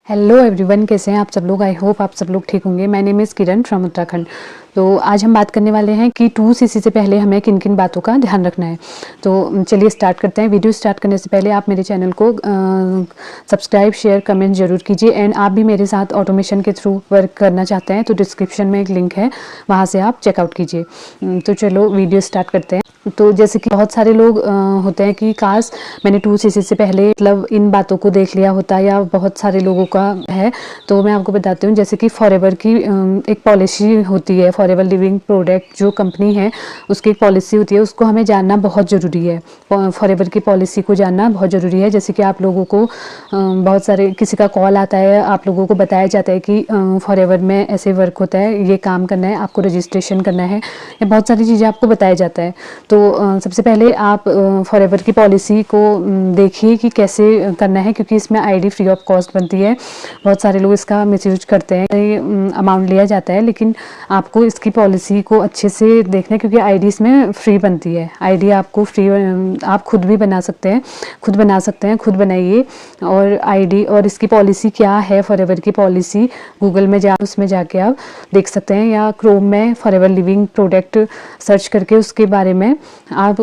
Hello everyone, कैसे हैं आप सब लोग। आई होप आप सब लोग ठीक होंगे। My name is Kiran from Uttarakhand. तो आज हम बात करने वाले हैं कि 2cc से पहले हमें किन किन बातों का ध्यान रखना है। तो चलिए स्टार्ट करते हैं। वीडियो स्टार्ट करने से पहले आप मेरे चैनल को सब्सक्राइब, शेयर, कमेंट जरूर कीजिए। एंड आप भी मेरे साथ ऑटोमेशन के थ्रू वर्क करना चाहते हैं तो डिस्क्रिप्शन में एक लिंक है, वहाँ से आप चेकआउट कीजिए। तो चलो वीडियो स्टार्ट करते हैं। तो जैसे कि बहुत सारे लोग होते हैं कि काश मैंने 2cc से पहले मतलब इन बातों को देख लिया होता, या बहुत सारे लोगों का है। तो मैं आपको बताती हूँ, जैसे कि फॉरएवर की एक पॉलिसी होती है। फॉरएवर लिविंग प्रोडक्ट जो कंपनी है उसकी एक पॉलिसी होती है, उसको हमें जानना बहुत ज़रूरी है। फॉरएवर की पॉलिसी को जानना बहुत ज़रूरी है। जैसे कि आप लोगों को बहुत सारे किसी का कॉल आता है, आप लोगों को बताया जाता है कि फॉरएवर में ऐसे वर्क होता है, ये काम करना है, आपको रजिस्ट्रेशन करना है, या बहुत सारी चीज़ें आपको बताया जाता है। तो सबसे पहले आप फॉरएवर की पॉलिसी को देखिए कि कैसे करना है, क्योंकि इसमें आईडी फ्री ऑफ कॉस्ट बनती है। बहुत सारे लोग इसका मिसयूज करते हैं, अमाउंट लिया जाता है, लेकिन आपको इसकी पॉलिसी को अच्छे से देखना है, क्योंकि आईडी इसमें फ्री बनती है। आईडी आपको फ्री, आप खुद भी बना सकते हैं, खुद बनाइए। और आईडी और इसकी पॉलिसी क्या है, फॉरएवर की पॉलिसी गूगल में उसमें जाके आप देख सकते हैं, या क्रोम में फॉरएवर लिविंग प्रोडक्ट सर्च करके उसके बारे में आप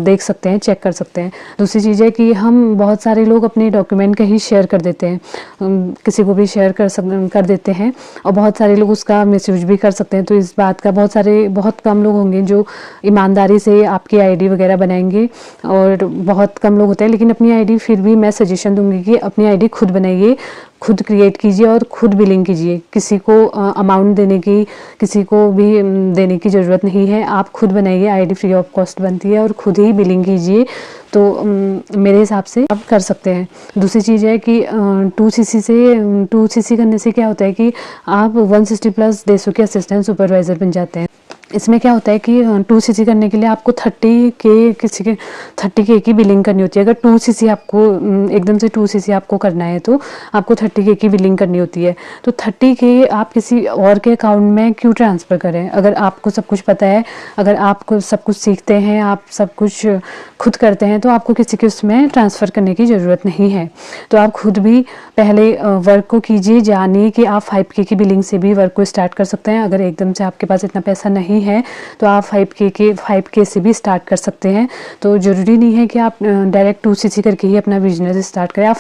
देख सकते हैं, चेक कर सकते हैं। दूसरी चीज़ है कि हम बहुत सारे लोग अपने डॉक्यूमेंट कहीं शेयर कर देते हैं, किसी को भी शेयर कर देते हैं, और बहुत सारे लोग उसका मिसयूज भी कर सकते हैं। तो इस बात का बहुत कम लोग होंगे जो ईमानदारी से आपकी आईडी वगैरह बनाएंगे, और बहुत कम लोग होते हैं। लेकिन अपनी आईडी फिर भी मैं सजेशन दूंगी कि अपनी आईडी खुद बनाइए, खुद क्रिएट कीजिए और खुद बिलिंग कीजिए। किसी को अमाउंट देने की, किसी को भी देने की ज़रूरत नहीं है। आप खुद बनाइए, आईडी फ्री ऑफ कॉस्ट बनती है, और खुद ही बिलिंग कीजिए। तो मेरे हिसाब से आप कर सकते हैं। दूसरी चीज़ है कि 2cc करने से क्या होता है कि आप 160+ देशों के असिस्टेंट सुपरवाइज़र बन जाते हैं। इसमें क्या होता है कि 2cc करने के लिए आपको 30K की बिलिंग करनी होती है। अगर 2cc आपको एकदम से 2cc आपको करना है तो आपको 30K की बिलिंग करनी होती है। तो 30K आप किसी और के अकाउंट में क्यों ट्रांसफ़र करें? अगर आपको सब कुछ पता है, अगर आपको सब कुछ सीखते हैं, आप सब कुछ खुद करते हैं, तो आपको किसी के उसमें ट्रांसफ़र करने की ज़रूरत नहीं है। तो आप खुद भी पहले वर्क को कीजिए, जानिए कि आप 5K की बिलिंग से भी वर्क को स्टार्ट कर सकते हैं। अगर एकदम से आपके पास इतना पैसा नहीं है तो आप 5K से भी स्टार्ट कर सकते हैं। तो ज़रूरी नहीं है कि आप डायरेक्ट 2cc करके ही अपना बिजनेस स्टार्ट करें। आप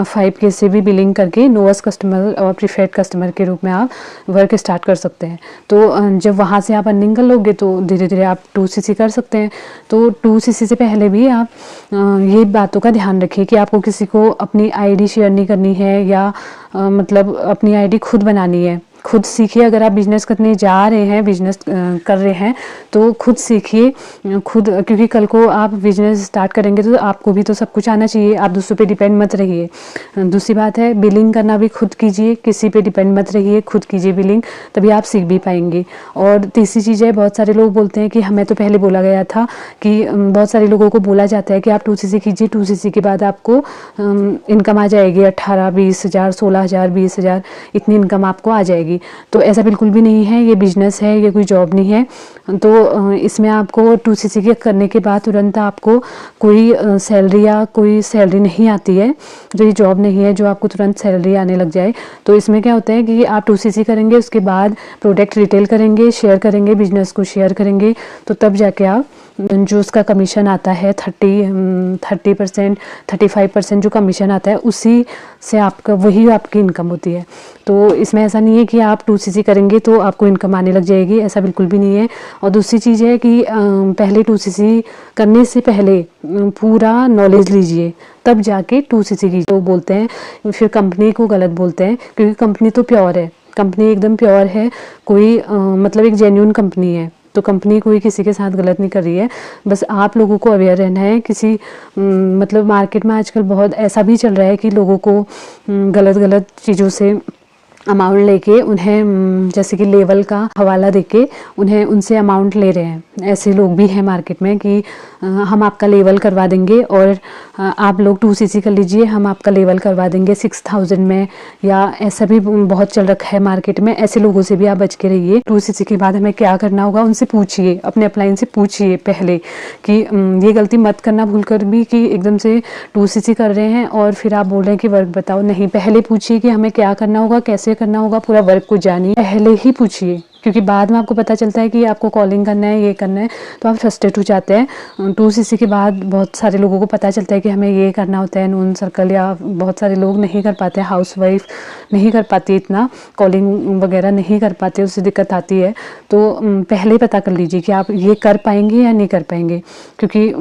5K से भी बिलिंग करके नोवेस्ट कस्टमर और प्रीफर्ड कस्टमर के रूप में आप वर्क स्टार्ट कर सकते हैं। तो जब वहाँ से आप अर्निंग कर लोगे तो धीरे धीरे आप 2cc कर सकते हैं। तो 2cc से पहले भी आप ये बातों का ध्यान रखिए कि आपको किसी को अपनी आईडी शेयर नहीं करनी है, या मतलब अपनी आईडी खुद बनानी है। खुद सीखिए। अगर आप बिज़नेस करने जा रहे हैं, बिज़नेस कर रहे हैं, तो खुद सीखिए, क्योंकि कल को आप बिज़नेस स्टार्ट करेंगे तो आपको भी तो सब कुछ आना चाहिए। आप दूसरों पे डिपेंड मत रहिए। दूसरी बात है, बिलिंग करना भी खुद कीजिए, किसी पे डिपेंड मत रहिए, खुद कीजिए बिलिंग, तभी आप सीख भी पाएंगे। और तीसरी चीज़ है, बहुत सारे लोग बोलते हैं कि हमें तो पहले बोला गया था कि बहुत सारे लोगों को बोला जाता है कि आप 2cc कीजिए, 2cc के बाद आपको इनकम आ जाएगी 18-20 हज़ार, 16 हज़ार, 20 हज़ार, इतनी इनकम आपको आ जाएगी। तो ऐसा बिल्कुल भी नहीं है। ये बिजनेस है, ये कोई जॉब नहीं है। तो इसमें आपको 2cc के करने के बाद तुरंत आपको कोई सैलरी नहीं आती है। तो ये जॉब नहीं है जो आपको तुरंत सैलरी आने लग जाए। तो इसमें क्या होता है कि आप 2cc करेंगे, उसके बाद प्रोडक्ट रिटेल करेंगे, शेयर करेंगे, बिजनेस को शेयर करेंगे, तो तब जाके आप जो उसका कमीशन आता है 30%, 35% जो कमीशन आता है, उसी से वही आपकी इनकम होती है। तो इसमें ऐसा नहीं है कि आप 2cc करेंगे तो आपको इनकम आने लग जाएगी, ऐसा बिल्कुल भी नहीं है। और दूसरी चीज़ है कि पहले 2cc करने से पहले पूरा नॉलेज लीजिए, तब जाके 2cc की जो बोलते हैं, फिर कंपनी को गलत बोलते हैं, क्योंकि कंपनी तो प्योर है, कंपनी एकदम प्योर है, कोई मतलब एक जेन्युइन कंपनी है। तो कंपनी कोई किसी के साथ गलत नहीं कर रही है। बस आप लोगों को अवेयर रहना है। मतलब मार्केट में आजकल बहुत ऐसा भी चल रहा है कि लोगों को गलत चीज़ों से अमाउंट लेके उन्हें, जैसे कि लेवल का हवाला देके उन्हें उनसे अमाउंट ले रहे हैं। ऐसे लोग भी हैं मार्केट में कि हम आपका लेवल करवा देंगे और आप लोग 2cc कर लीजिए, हम आपका लेवल करवा देंगे 6000 में, या ऐसा भी बहुत चल रखा है मार्केट में। ऐसे लोगों से भी आप बच के रहिए। 2cc के बाद हमें क्या करना होगा, उनसे पूछिए, अपने अपलाइन से पूछिए पहले कि ये गलती मत करना भूल कर भी कि एकदम से 2cc कर रहे हैं और फिर आप बोल रहे हैं कि वर्क बताओ। नहीं, पहले पूछिए कि हमें क्या करना होगा, कैसे करना होगा, पूरा वर्क को जानिए, पहले ही पूछिए, क्योंकि बाद में आपको पता चलता है कि आपको कॉलिंग करना है, ये करना है, तो आप फ्रस्ट्रेट हो जाते हैं। 2cc के बाद बहुत सारे लोगों को पता चलता है कि हमें ये करना होता है, नून सर्कल, या बहुत सारे लोग नहीं कर पाते हैं, हाउसवाइफ नहीं कर पाती, इतना कॉलिंग वगैरह नहीं कर पाते, उससे दिक्कत आती है। तो पहले ही पता कर लीजिए कि आप ये कर पाएंगे या नहीं कर पाएंगे, क्योंकि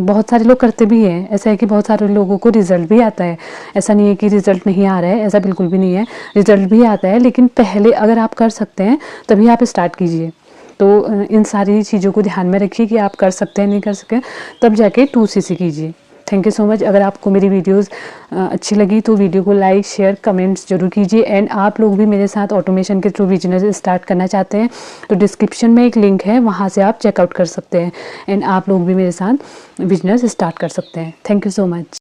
बहुत सारे लोग करते भी हैं। ऐसा है कि बहुत सारे लोगों को रिजल्ट भी आता है, ऐसा नहीं है कि रिजल्ट नहीं आ रहा है, ऐसा बिल्कुल भी नहीं है, रिजल्ट भी आता है। लेकिन पहले अगर आप कर सकते हैं तभी आप स्टार्ट कीजिए। तो इन सारी चीज़ों को ध्यान में रखिए कि आप कर सकते हैं, नहीं कर सकते, तब जाके 2cc कीजिए। Thank you so much. अगर आपको मेरी वीडियोस अच्छी लगी तो वीडियो को लाइक, शेयर, कमेंट्स जरूर कीजिए। एंड आप लोग भी मेरे साथ ऑटोमेशन के थ्रू बिजनेस स्टार्ट करना चाहते हैं तो डिस्क्रिप्शन में एक लिंक है, वहाँ से आप चेकआउट कर सकते हैं एंड आप लोग भी मेरे साथ बिजनेस स्टार्ट कर सकते हैं। Thank you so much.